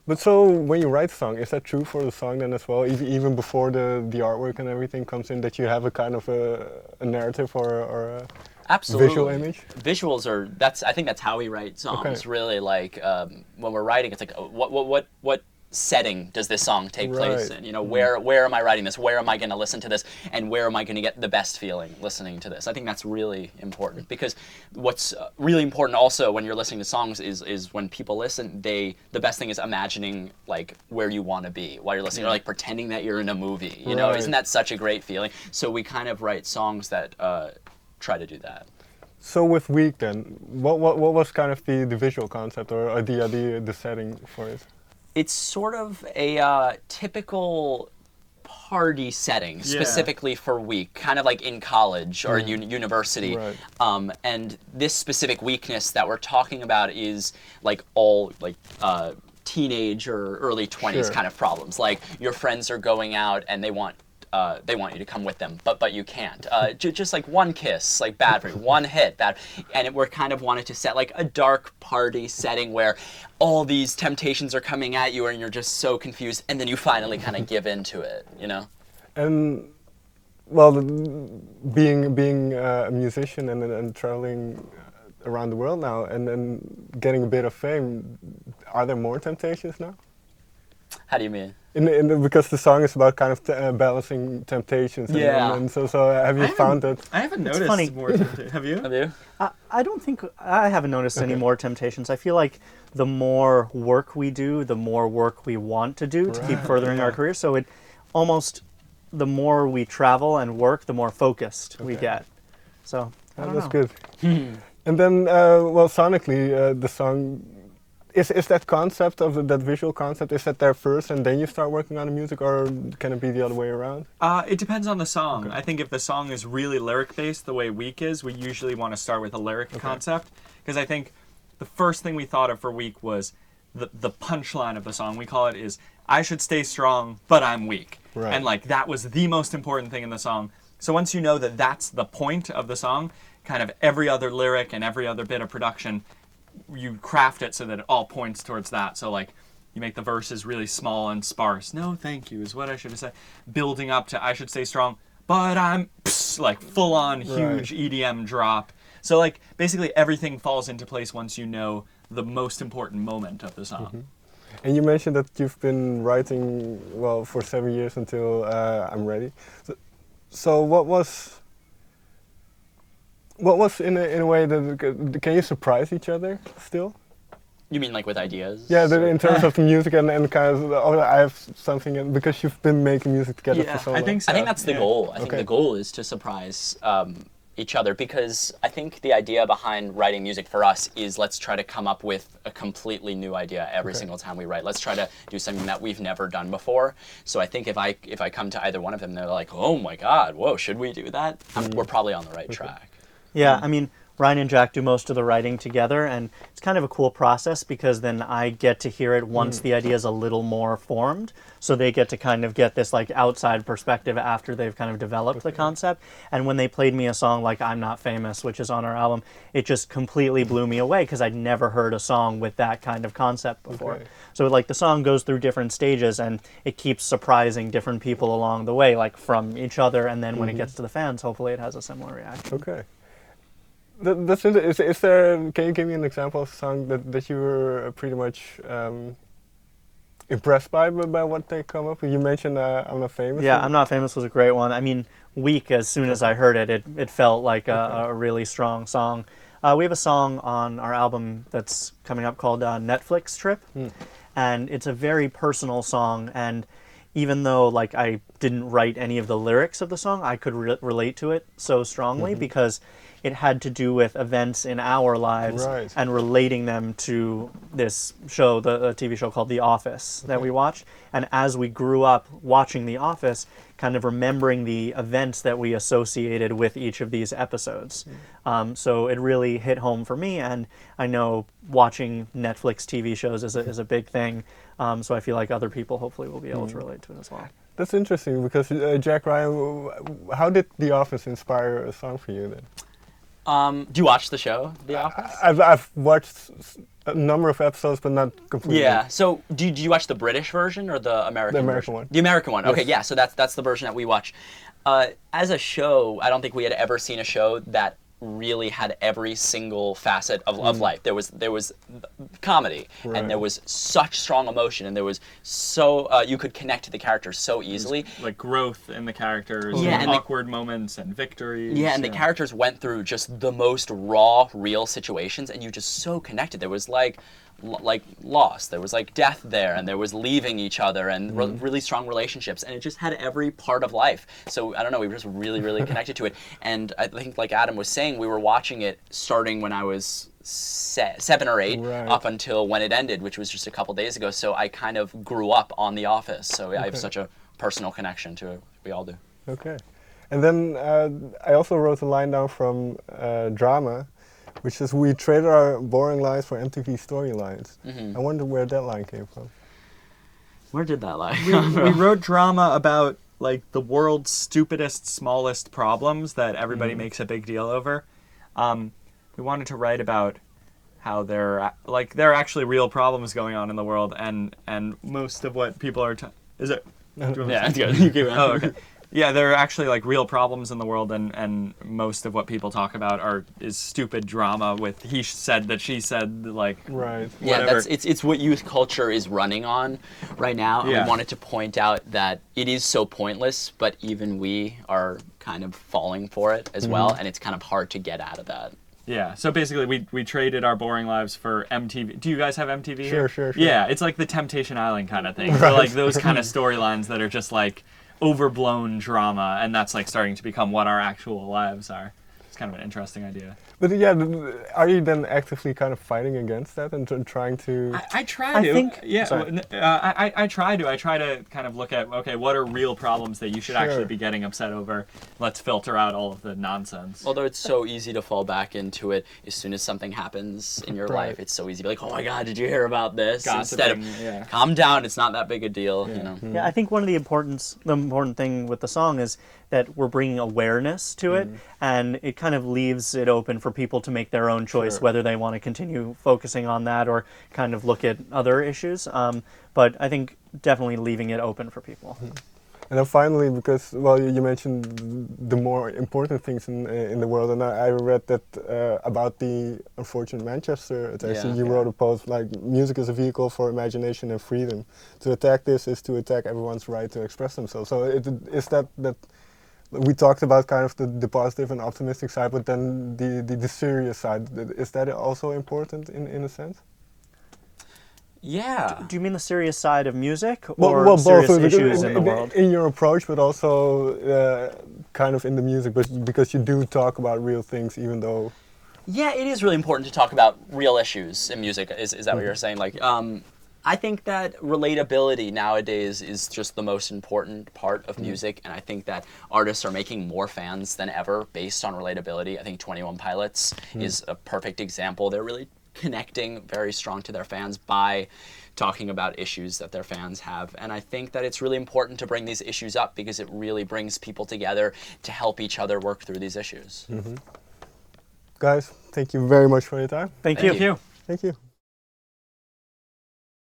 But so when you write a song, is that true for the song then as well? Even before the artwork and everything comes in, that you have a kind of a narrative or a visual Absolutely. image? Visuals are, I think that's how we write songs. Okay. Really, like when we're writing, it's like what setting does this song take place Right. in? You know, where am I writing this? Where am I going to listen to this? And where am I going to get the best feeling listening to this? I think that's really important, because what's really important also when you're listening to songs is when people listen, the best thing is imagining like where you want to be while you're listening, or like pretending that you're in a movie. You know, Right. isn't that such a great feeling? So we kind of write songs that try to do that. So with Week then, what was kind of the visual concept or the setting for it? It's sort of a typical party setting, specifically for Week, kind of like in college or university. Right. And this specific weakness that we're talking about is like all like teenage or early 20s Sure. kind of problems. Like your friends are going out and they want you to come with them, but you can't. Just like one kiss, like bad for you. One hit, bad. And we're kind of wanted to set like a dark party setting where all these temptations are coming at you and you're just so confused, and then you finally kind of give into it, you know? And well, being a musician and traveling around the world now and getting a bit of fame, are there more temptations now? How do you mean? Because the song is about kind of balancing temptations. Yeah. And so have you found that? I haven't noticed funny. more. Have you? Have you? I don't think I haven't noticed any more temptations. I feel like the more work we do, the more work we want to do to keep furthering our career. So it almost, the more we travel and work, the more focused we get. So I don't That's know. good. And then, well, sonically, the song. Is that concept of that visual concept, is that there first and then you start working on the music, or can it be the other way around? It depends on the song. Okay. I think if the song is really lyric based, the way Week is, we usually want to start with a lyric concept, because I think the first thing we thought of for Week was the punchline of the song. We call it is, I should stay strong, but I'm weak. Right. And like that was the most important thing in the song. So once you know that that's the point of the song, kind of every other lyric and every other bit of production, you craft it so that it all points towards that. So like you make the verses really small and sparse. No, thank you is what I should have said. Building up to I should stay strong, but I'm like full on huge EDM drop. So like basically everything falls into place once you know the most important moment of the song. And you mentioned that you've been writing, well, for 7 years until I'm Ready. So what was in a way that, can you surprise each other still? You mean like with ideas? Yeah, in terms of the music and kind of, oh, I have something, because you've been making music together for so long. I think so. I think that's the goal. I think Okay. the goal is to surprise each other, because I think the idea behind writing music for us is let's try to come up with a completely new idea every single time we write. Let's try to do something that we've never done before. So I think if I come to either one of them, they're like, oh my God, whoa, should we do that? We're probably on the right track. Yeah, I mean, Ryan and Jack do most of the writing together, and it's kind of a cool process because then I get to hear it once the idea is a little more formed, so they get to kind of get this like outside perspective after they've kind of developed the concept. And when they played me a song like I'm Not Famous, which is on our album, it just completely blew me away because I'd never heard a song with that kind of concept before. Okay. So like the song goes through different stages and it keeps surprising different people along the way, like from each other, and then when it gets to the fans, hopefully it has a similar reaction. Okay. That's interesting. Is there? Can you give me an example of a song that you were pretty much impressed by what they come up with? You mentioned I'm Not Famous. Yeah, I'm Not Famous was a great one. I mean, Weak, as soon as I heard it, it felt like a really strong song. We have a song on our album that's coming up called Netflix Trip, and it's a very personal song, and even though like I didn't write any of the lyrics of the song, I could relate to it so strongly because it had to do with events in our lives Right. and relating them to this show, the TV show called The Office that we watched. And as we grew up watching The Office, kind of remembering the events that we associated with each of these episodes. So it really hit home for me, and I know watching Netflix TV shows is a big thing. So I feel like other people hopefully will be able to relate to it as well. That's interesting because Jack Ryan, how did The Office inspire a song for you then? Do you watch the show, The Office? I've watched a number of episodes, but not completely. Yeah. So, do you watch the British version or the American? The American version? one. The American one. Okay. Yes. Yeah. So that's the version that we watch. As a show, I don't think we had ever seen a show that really had every single facet of life. There was comedy, Right. and there was such strong emotion, and there was so you could connect to the characters so easily. Like growth in the characters, Yeah, and and the- awkward moments and victories. Yeah, and the characters went through just the most raw, real situations, and you just so connected. There was like loss, there was like death there, and there was leaving each other, and really strong relationships, and it just had every part of life. So I don't know, we were just really, really connected to it. And I think, like Adam was saying, we were watching it starting when I was 7 or 8, Right. up until when it ended, which was just a couple days ago. So I kind of grew up on The Office. So I have such a personal connection to it. We all do. Okay. And then I also wrote a line down from Drama, which says, "We traded our boring lives for MTV storylines." I wonder where that line came from. Where did that lie? We wrote drama about like the world's stupidest, smallest problems that everybody makes a big deal over. We wanted to write about how there are actually real problems going on in the world, and most of what people are. Is it? Yeah, it's good. You keep going. Oh, okay. Yeah, there are actually like real problems in the world, and most of what people talk about is stupid drama with he said that she said, like Right. Yeah, whatever. it's what youth culture is running on right now. And Yeah. we wanted to point out that it is so pointless, but even we are kind of falling for it as well, and it's kind of hard to get out of that. Yeah, so basically we traded our boring lives for MTV. Do you guys have MTV? Sure, here? sure. Yeah, it's like the Temptation Island kind of thing. So like those kind of storylines that are just like overblown drama, and that's like starting to become what our actual lives are. It's kind of an interesting idea. But yeah, are you then actively kind of fighting against that and trying to? I try I to. think- Yeah, Sorry. I try to. I try to kind of look at, okay, what are real problems that you should actually Sure. be getting upset over? Let's filter out all of the nonsense. Although it's so easy to fall back into it as soon as something happens in your Right. life. It's so easy to be like, oh my God, did you hear about this? Instead of, Gossiping, yeah. calm down, it's not that big a deal, you know. Yeah, I think one of the important thing with the song is that we're bringing awareness to it, and it kind of leaves it open for people to make their own choice, Sure. whether they want to continue focusing on that or kind of look at other issues. But I think definitely leaving it open for people. And then finally, because well, you mentioned the more important things in the world, and I read that about the unfortunate Manchester attack. So Yeah. you wrote a post like, "Music is a vehicle for imagination and freedom. To attack this is to attack everyone's right to express themselves." So is that we talked about kind of the positive and optimistic side, but then the serious side, is that also important in a sense? Yeah. Do you mean the serious side of music Well, or both serious because issues in the world? in your approach, but also kind of in the music, but because you do talk about real things, even though. Yeah, it is really important to talk about real issues in music. Is that what you're saying? Like, I think that relatability nowadays is just the most important part of music, and I think that artists are making more fans than ever based on relatability. I think 21 Pilots is a perfect example. They're really connecting very strong to their fans by talking about issues that their fans have. And I think that it's really important to bring these issues up because it really brings people together to help each other work through these issues. Guys, thank you very much for your time. Thank Thank you. you. Thank you.